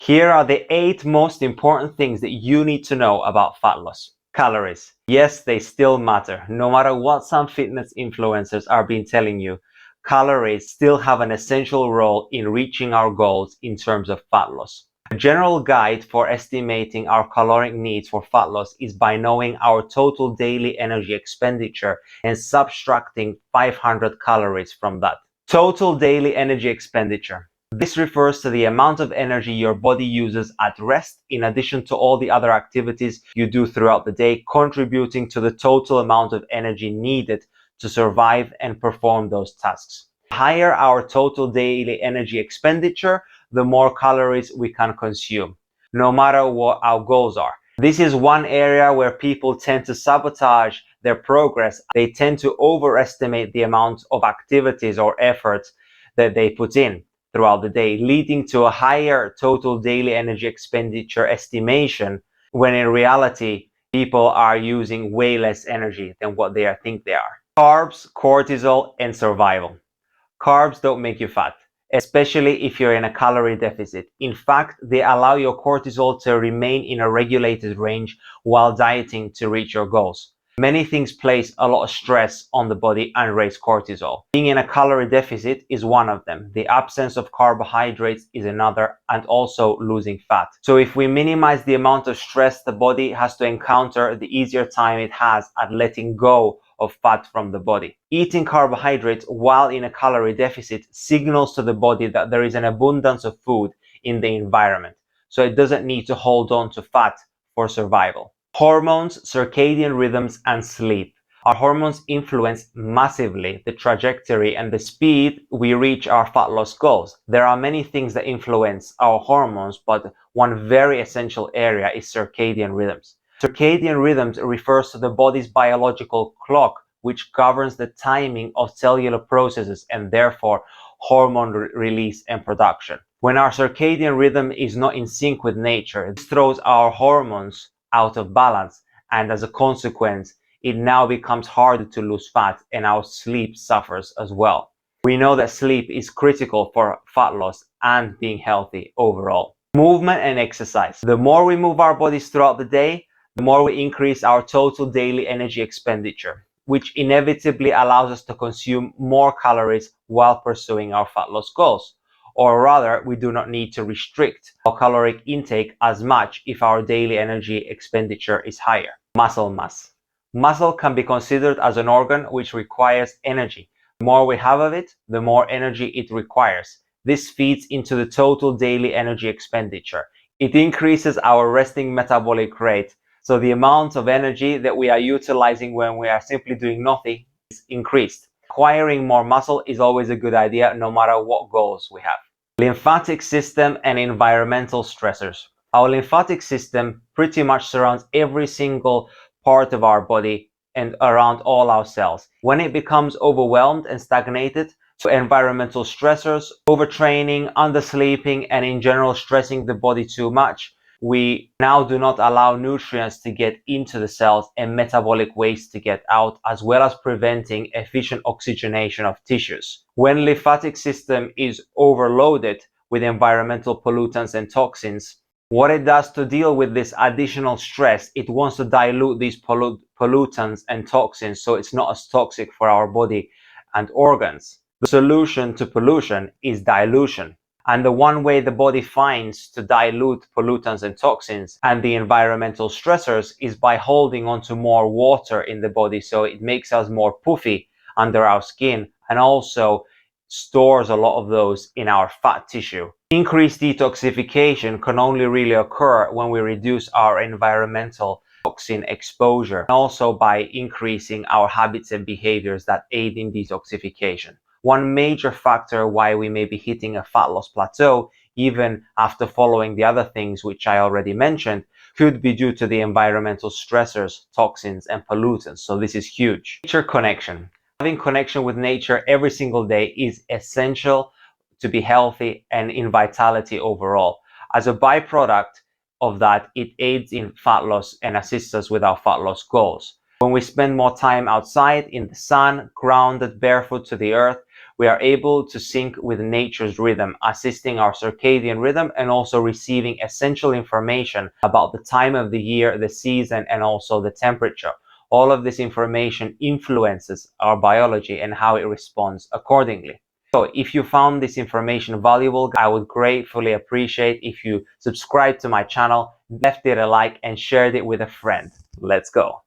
Here are the 8 most important things that you need to know about fat loss. Calories. Yes, they still matter. No matter what some fitness influencers are been telling you, calories still have an essential role in reaching our goals in terms of fat loss. A general guide for estimating our caloric needs for fat loss is by knowing our total daily energy expenditure and subtracting 500 calories from that. Total daily energy expenditure. This refers to the amount of energy your body uses at rest in addition to all the other activities you do throughout the day, contributing to the total amount of energy needed to survive and perform those tasks. The higher our total daily energy expenditure, the more calories we can consume, no matter what our goals are. This is one area where people tend to sabotage their progress. They tend to overestimate the amount of activities or efforts that they put in throughout the day, leading to a higher total daily energy expenditure estimation, when in reality, people are using way less energy than what they think they are. Carbs, cortisol, and survival. Carbs don't make you fat, especially if you're in a calorie deficit. In fact, they allow your cortisol to remain in a regulated range while dieting to reach your goals. Many things place a lot of stress on the body and raise cortisol. Being in a calorie deficit is one of them. The absence of carbohydrates is another, and also losing fat. So if we minimize the amount of stress the body has to encounter, the easier time it has at letting go of fat from the body. Eating carbohydrates while in a calorie deficit signals to the body that there is an abundance of food in the environment, so it doesn't need to hold on to fat for survival. Hormones, circadian rhythms, and sleep. Our hormones influence massively the trajectory and the speed we reach our fat loss goals. There are many things that influence our hormones, but one very essential area is circadian rhythms. Circadian rhythms refers to the body's biological clock, which governs the timing of cellular processes and therefore hormone release and production. When our circadian rhythm is not in sync with nature, this throws our hormones out of balance, and as a consequence, it now becomes harder to lose fat and our sleep suffers as well. We know that sleep is critical for fat loss and being healthy overall. Movement and exercise. The more we move our bodies throughout the day, the more we increase our total daily energy expenditure, which inevitably allows us to consume more calories while pursuing our fat loss goals. Or rather, we do not need to restrict our caloric intake as much if our daily energy expenditure is higher. Muscle mass. Muscle can be considered as an organ which requires energy. The more we have of it, the more energy it requires. This feeds into the total daily energy expenditure. It increases our resting metabolic rate, so the amount of energy that we are utilizing when we are simply doing nothing is increased. Acquiring more muscle is always a good idea, no matter what goals we have. Lymphatic system and environmental stressors. Our lymphatic system pretty much surrounds every single part of our body and around all our cells. When it becomes overwhelmed and stagnated, so environmental stressors, overtraining, undersleeping, and in general stressing the body too much, we now do not allow nutrients to get into the cells and metabolic waste to get out, as well as preventing efficient oxygenation of tissues. When lymphatic system is overloaded with environmental pollutants and toxins, what it does to deal with this additional stress, it wants to dilute these pollutants and toxins so it's not as toxic for our body and organs. The solution to pollution is dilution. And the one way the body finds to dilute pollutants and toxins and the environmental stressors is by holding on to more water in the body, so it makes us more puffy under our skin and also stores a lot of those in our fat tissue. Increased detoxification can only really occur when we reduce our environmental toxin exposure, and also by increasing our habits and behaviors that aid in detoxification. One major factor why we may be hitting a fat loss plateau, even after following the other things which I already mentioned, could be due to the environmental stressors, toxins, and pollutants. So this is huge. Nature connection. Having connection with nature every single day is essential to be healthy and in vitality overall. As a byproduct of that, it aids in fat loss and assists us with our fat loss goals. When we spend more time outside in the sun, grounded, barefoot to the earth, we are able to sync with nature's rhythm, assisting our circadian rhythm and also receiving essential information about the time of the year, the season, and also the temperature. All of this information influences our biology and how it responds accordingly. So if you found this information valuable, I would gratefully appreciate if you subscribe to my channel, left it a like, and shared it with a friend. Let's go.